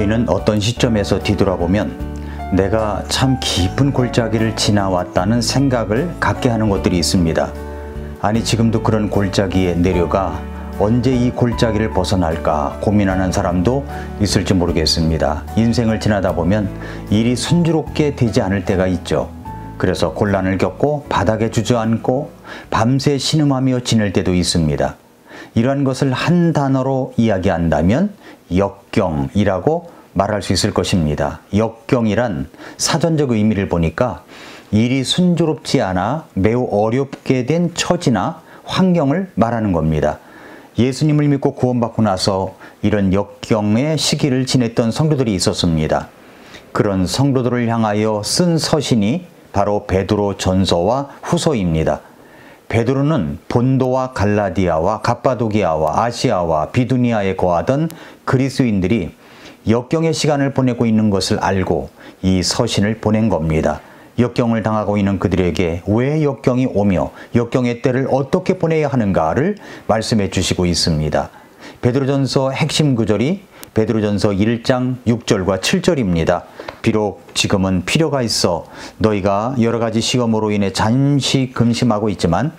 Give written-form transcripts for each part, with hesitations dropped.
우리는 어떤 시점에서 뒤돌아보면 내가 참 깊은 골짜기를 지나왔다는 생각을 갖게 하는 것들이 있습니다. 아니, 지금도 그런 골짜기에 내려가 언제 이 골짜기를 벗어날까 고민하는 사람도 있을지 모르겠습니다. 인생을 지나다 보면 일이 순조롭게 되지 않을 때가 있죠. 그래서 곤란을 겪고 바닥에 주저앉고 밤새 신음하며 지낼 때도 있습니다. 이러한 것을 한 단어로 이야기한다면 역경이라고 말할 수 있을 것입니다. 역경이란 사전적 의미를 보니까 일이 순조롭지 않아 매우 어렵게 된 처지나 환경을 말하는 겁니다. 예수님을 믿고 구원받고 나서 이런 역경의 시기를 지냈던 성도들이 있었습니다. 그런 성도들을 향하여 쓴 서신이 바로 베드로 전서와 후서입니다. 베드로는 본도와 갈라디아와 갑바도기아와 아시아와 비두니아에 거하던 그리스도인들이 역경의 시간을 보내고 있는 것을 알고 이 서신을 보낸 겁니다. 역경을 당하고 있는 그들에게 왜 역경이 오며 역경의 때를 어떻게 보내야 하는가를 말씀해 주시고 있습니다. 베드로전서 핵심 구절이 베드로전서 1장 6절과 7절입니다. 비록 지금은 필요가 있어 너희가 여러 가지 시험으로 인해 잠시 근심하고 있지만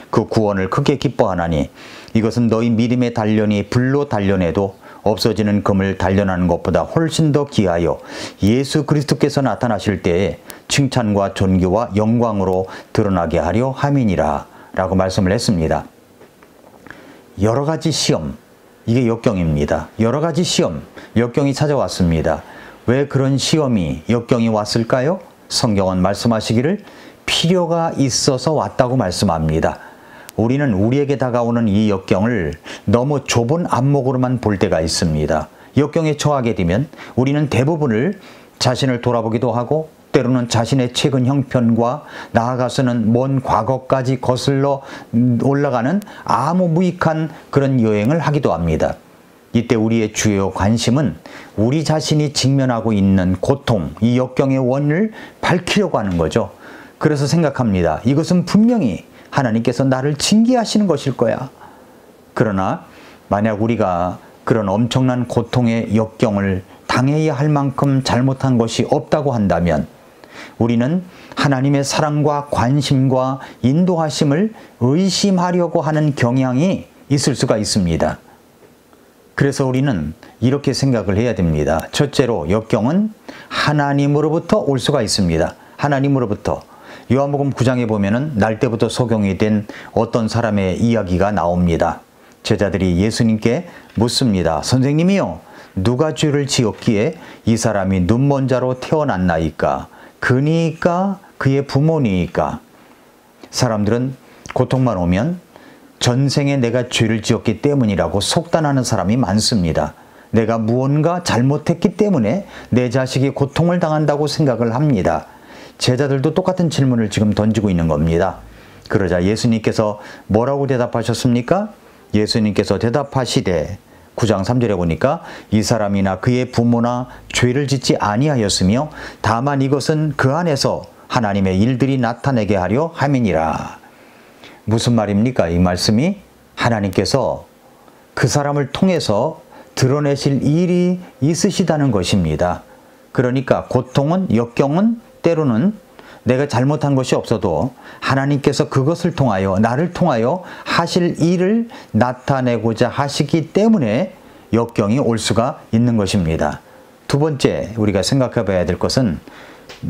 그 구원을 크게 기뻐하나니 이것은 너희 믿음의 단련이 불로 단련해도 없어지는 금을 단련하는 것보다 훨씬 더 귀하여 예수 그리스도께서 나타나실 때에 칭찬과 존귀와 영광으로 드러나게 하려 함이니라 라고 말씀을 했습니다. 여러 가지 시험, 이게 역경입니다. 여러 가지 시험, 역경이 찾아왔습니다. 왜 그런 시험이, 역경이 왔을까요? 성경은 말씀하시기를 필요가 있어서 왔다고 말씀합니다. 우리는 우리에게 다가오는 이 역경을 너무 좁은 안목으로만 볼 때가 있습니다. 역경에 처하게 되면 우리는 대부분을 자신을 돌아보기도 하고 때로는 자신의 최근 형편과 나아가서는 먼 과거까지 거슬러 올라가는 아무 무익한 그런 여행을 하기도 합니다. 이때 우리의 주요 관심은 우리 자신이 직면하고 있는 고통, 이 역경의 원인을 밝히려고 하는 거죠. 그래서 생각합니다. 이것은 분명히 하나님께서 나를 징계하시는 것일 거야. 그러나 만약 우리가 그런 엄청난 고통의 역경을 당해야 할 만큼 잘못한 것이 없다고 한다면 우리는 하나님의 사랑과 관심과 인도하심을 의심하려고 하는 경향이 있을 수가 있습니다. 그래서 우리는 이렇게 생각을 해야 됩니다. 첫째로 역경은 하나님으로부터 올 수가 있습니다. 하나님으로부터. 요한복음 9장에 보면은 날 때부터 소경이 된 어떤 사람의 이야기가 나옵니다. 제자들이 예수님께 묻습니다. 선생님이요, 누가 죄를 지었기에 이 사람이 눈먼 자로 태어났나이까? 그니까 그의 부모니까? 사람들은 고통만 오면 전생에 내가 죄를 지었기 때문이라고 속단하는 사람이 많습니다. 내가 무언가 잘못했기 때문에 내 자식이 고통을 당한다고 생각을 합니다. 제자들도 똑같은 질문을 지금 던지고 있는 겁니다. 그러자 예수님께서 뭐라고 대답하셨습니까? 예수님께서 대답하시되 9장 3절에 보니까 이 사람이나 그의 부모나 죄를 짓지 아니하였으며 다만 이것은 그 안에서 하나님의 일들이 나타내게 하려 함이니라. 무슨 말입니까? 이 말씀이 하나님께서 그 사람을 통해서 드러내실 일이 있으시다는 것입니다. 그러니까 고통은, 역경은 때로는 내가 잘못한 것이 없어도 하나님께서 그것을 통하여, 나를 통하여 하실 일을 나타내고자 하시기 때문에 역경이 올 수가 있는 것입니다. 두 번째 우리가 생각해 봐야 될 것은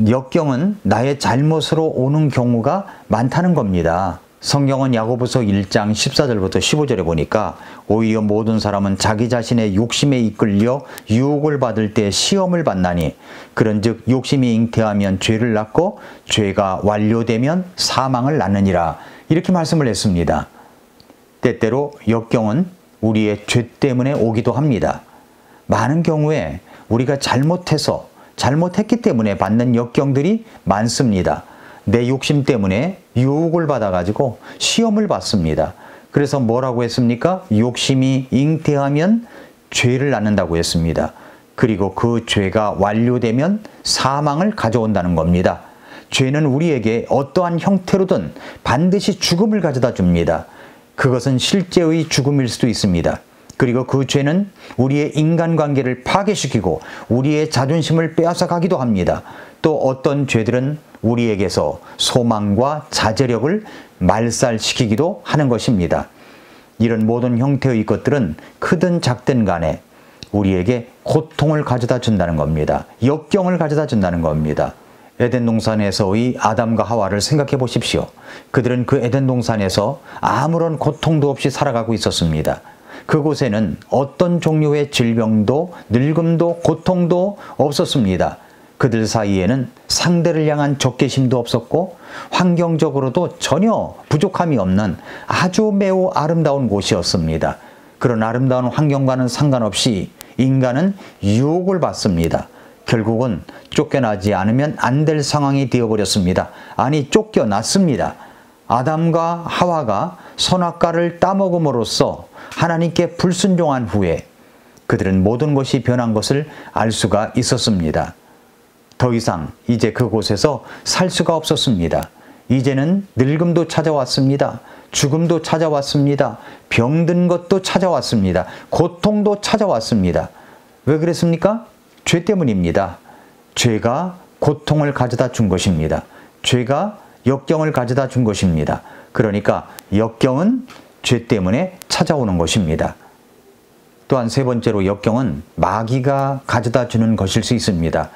역경은 나의 잘못으로 오는 경우가 많다는 겁니다. 성경은 야고보서 1장 14절부터 15절에 보니까 오히려 모든 사람은 자기 자신의 욕심에 이끌려 유혹을 받을 때 시험을 받나니 그런즉 욕심이 잉태하면 죄를 낳고 죄가 완료되면 사망을 낳느니라. 이렇게 말씀을 했습니다. 때때로 역경은 우리의 죄 때문에 오기도 합니다. 많은 경우에 우리가 잘못했기 때문에 받는 역경들이 많습니다. 내 욕심 때문에 유혹을 받아가지고 시험을 받습니다. 그래서 뭐라고 했습니까? 욕심이 잉태하면 죄를 낳는다고 했습니다. 그리고 그 죄가 완료되면 사망을 가져온다는 겁니다. 죄는 우리에게 어떠한 형태로든 반드시 죽음을 가져다 줍니다. 그것은 실제의 죽음일 수도 있습니다. 그리고 그 죄는 우리의 인간관계를 파괴시키고 우리의 자존심을 빼앗아 가기도 합니다. 또 어떤 죄들은 우리에게서 소망과 자제력을 말살시키기도 하는 것입니다. 이런 모든 형태의 것들은 크든 작든 간에 우리에게 고통을 가져다 준다는 겁니다. 역경을 가져다 준다는 겁니다. 에덴 동산에서의 아담과 하와를 생각해 보십시오. 그들은 그 에덴 동산에서 아무런 고통도 없이 살아가고 있었습니다. 그곳에는 어떤 종류의 질병도 늙음도 고통도 없었습니다. 그들 사이에는 상대를 향한 적개심도 없었고 환경적으로도 전혀 부족함이 없는 아주 매우 아름다운 곳이었습니다. 그런 아름다운 환경과는 상관없이 인간은 유혹을 받습니다. 결국은 쫓겨나지 않으면 안 될 상황이 되어버렸습니다. 아니, 쫓겨났습니다. 아담과 하와가 선악과를 따먹음으로써 하나님께 불순종한 후에 그들은 모든 것이 변한 것을 알 수가 있었습니다. 더 이상 이제 그곳에서 살 수가 없었습니다. 이제는 늙음도 찾아왔습니다. 죽음도 찾아왔습니다. 병든 것도 찾아왔습니다. 고통도 찾아왔습니다. 왜 그랬습니까? 죄 때문입니다. 죄가 고통을 가져다 준 것입니다. 죄가 역경을 가져다 준 것입니다. 그러니까 역경은 죄 때문에 찾아오는 것입니다. 또한 세 번째로 역경은 마귀가 가져다 주는 것일 수 있습니다.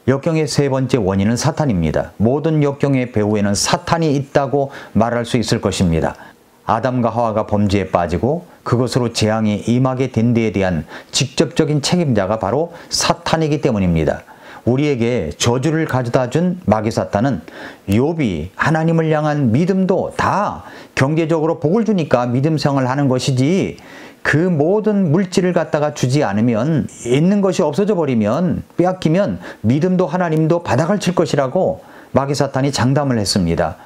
역경의 세 번째 원인은 사탄입니다. 모든 역경의 배후에는 사탄이 있다고 말할 수 있을 것입니다. 아담과 하와가 범죄에 빠지고 그것으로 재앙이 임하게 된 데에 대한 직접적인 책임자가 바로 사탄이기 때문입니다. 우리에게 저주를 가져다 준 마귀 사탄은 욥이 하나님을 향한 믿음도 다 경제적으로 복을 주니까 믿음 생활을 하는 것이지, 그 모든 물질을 갖다가 주지 않으면, 있는 것이 없어져 버리면, 빼앗기면 믿음도 하나님도 바닥을 칠 것이라고 마귀 사탄이 장담을 했습니다.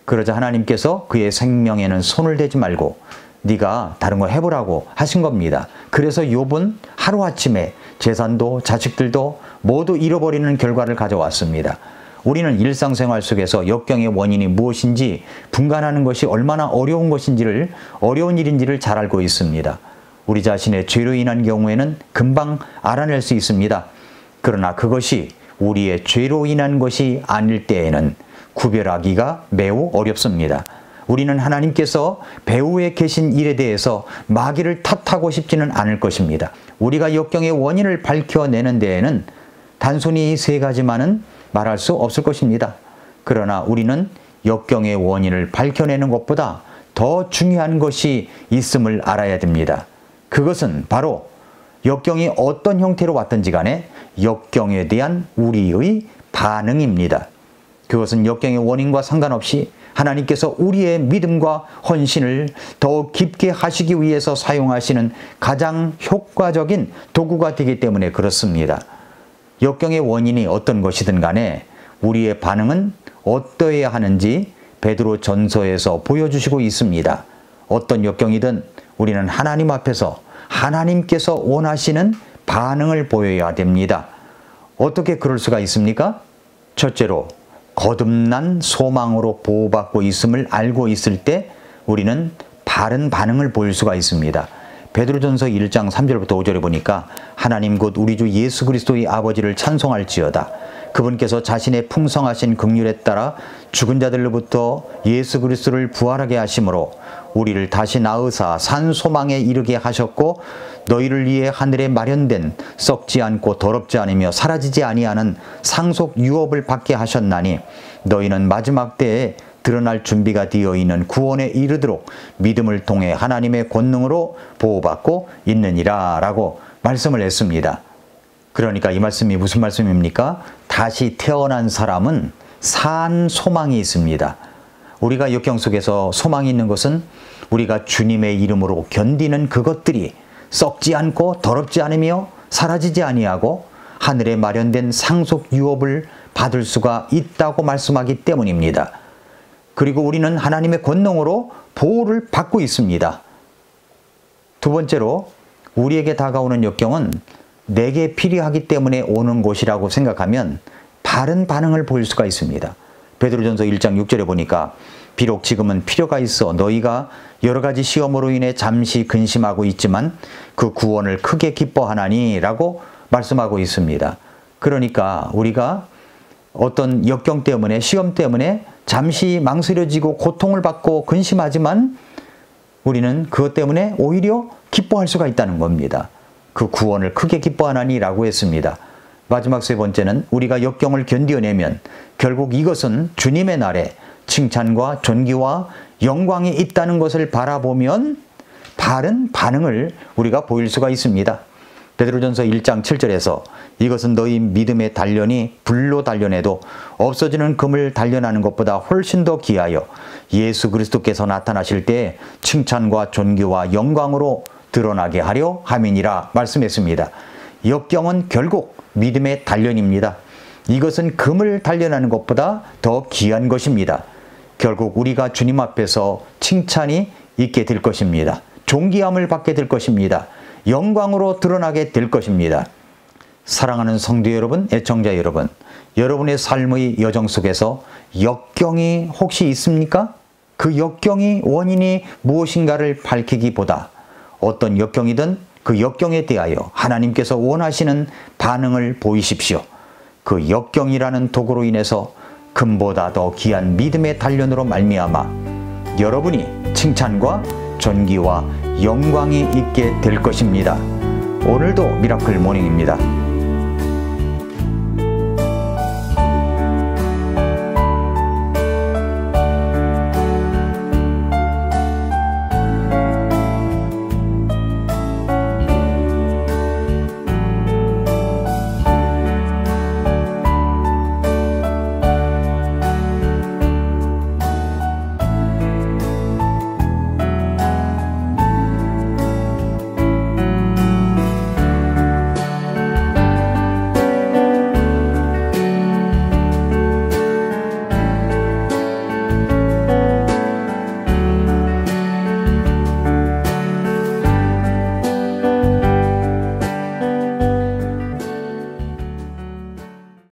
그러자 하나님께서 그의 생명에는 손을 대지 말고 네가 다른 거 해보라고 하신 겁니다. 그래서 욥은 하루아침에 재산도 자식들도 모두 잃어버리는 결과를 가져왔습니다. 우리는 일상생활 속에서 역경의 원인이 무엇인지 분간하는 것이 얼마나 어려운 일인지를 잘 알고 있습니다. 우리 자신의 죄로 인한 경우에는 금방 알아낼 수 있습니다. 그러나 그것이 우리의 죄로 인한 것이 아닐 때에는 구별하기가 매우 어렵습니다. 우리는 하나님께서 배후에 계신 일에 대해서 마귀를 탓하고 싶지는 않을 것입니다. 우리가 역경의 원인을 밝혀내는 데에는 단순히 이 세 가지만은 말할 수 없을 것입니다. 그러나 우리는 역경의 원인을 밝혀내는 것보다 더 중요한 것이 있음을 알아야 됩니다. 그것은 바로 역경이 어떤 형태로 왔든지 간에 역경에 대한 우리의 반응입니다. 그것은 역경의 원인과 상관없이 하나님께서 우리의 믿음과 헌신을 더욱 깊게 하시기 위해서 사용하시는 가장 효과적인 도구가 되기 때문에 그렇습니다. 역경의 원인이 어떤 것이든 간에 우리의 반응은 어떠해야 하는지 베드로 전서에서 보여주시고 있습니다. 어떤 역경이든 우리는 하나님 앞에서 하나님께서 원하시는 반응을 보여야 됩니다. 어떻게 그럴 수가 있습니까? 첫째로, 거듭난 소망으로 보호받고 있음을 알고 있을 때 우리는 바른 반응을 보일 수가 있습니다. 베드로전서 1장 3절부터 5절에 보니까 하나님 곧 우리 주 예수 그리스도의 아버지를 찬송할지어다. 그분께서 자신의 풍성하신 긍휼에 따라 죽은 자들로부터 예수 그리스도를 부활하게 하심으로 우리를 다시 낳으사 산 소망에 이르게 하셨고, 너희를 위해 하늘에 마련된 썩지 않고 더럽지 않으며 사라지지 아니하는 상속 유업을 받게 하셨나니 너희는 마지막 때에 드러날 준비가 되어 있는 구원에 이르도록 믿음을 통해 하나님의 권능으로 보호받고 있느니라 라고 말씀을 했습니다. 그러니까 이 말씀이 무슨 말씀입니까? 다시 태어난 사람은 산 소망이 있습니다. 우리가 역경 속에서 소망이 있는 것은 우리가 주님의 이름으로 견디는 그것들이 썩지 않고 더럽지 않으며 사라지지 아니하고 하늘에 마련된 상속 유업을 받을 수가 있다고 말씀하기 때문입니다. 그리고 우리는 하나님의 권능으로 보호를 받고 있습니다. 두 번째로, 우리에게 다가오는 역경은 내게 필요하기 때문에 오는 것이라고 생각하면 바른 반응을 보일 수가 있습니다. 베드로전서 1장 6절에 보니까 비록 지금은 필요가 있어 너희가 여러 가지 시험으로 인해 잠시 근심하고 있지만 그 구원을 크게 기뻐하나니 라고 말씀하고 있습니다. 그러니까 우리가 어떤 역경 때문에 시험 때문에 잠시 망설여지고 고통을 받고 근심하지만 우리는 그것 때문에 오히려 기뻐할 수가 있다는 겁니다. 그 구원을 크게 기뻐하나니 라고 했습니다. 마지막 세 번째는 우리가 역경을 견뎌내면 결국 이것은 주님의 날에 칭찬과 존귀와 영광이 있다는 것을 바라보면 바른 반응을 우리가 보일 수가 있습니다. 베드로전서 1장 7절에서 이것은 너희 믿음의 단련이 불로 단련해도 없어지는 금을 단련하는 것보다 훨씬 더 귀하여 예수 그리스도께서 나타나실 때 칭찬과 존귀와 영광으로 드러나게 하려 함이니라 말씀했습니다. 역경은 결국 믿음의 단련입니다. 이것은 금을 단련하는 것보다 더 귀한 것입니다. 결국 우리가 주님 앞에서 칭찬이 있게 될 것입니다. 존귀함을 받게 될 것입니다. 영광으로 드러나게 될 것입니다. 사랑하는 성도 여러분, 애청자 여러분, 여러분의 삶의 여정 속에서 역경이 혹시 있습니까? 그 역경이 원인이 무엇인가를 밝히기보다 어떤 역경이든 그 역경에 대하여 하나님께서 원하시는 반응을 보이십시오. 그 역경이라는 도구로 인해서 금보다 더 귀한 믿음의 단련으로 말미암아 여러분이 칭찬과 존귀와 영광이 있게 될 것입니다. 오늘도 미라클 모닝입니다.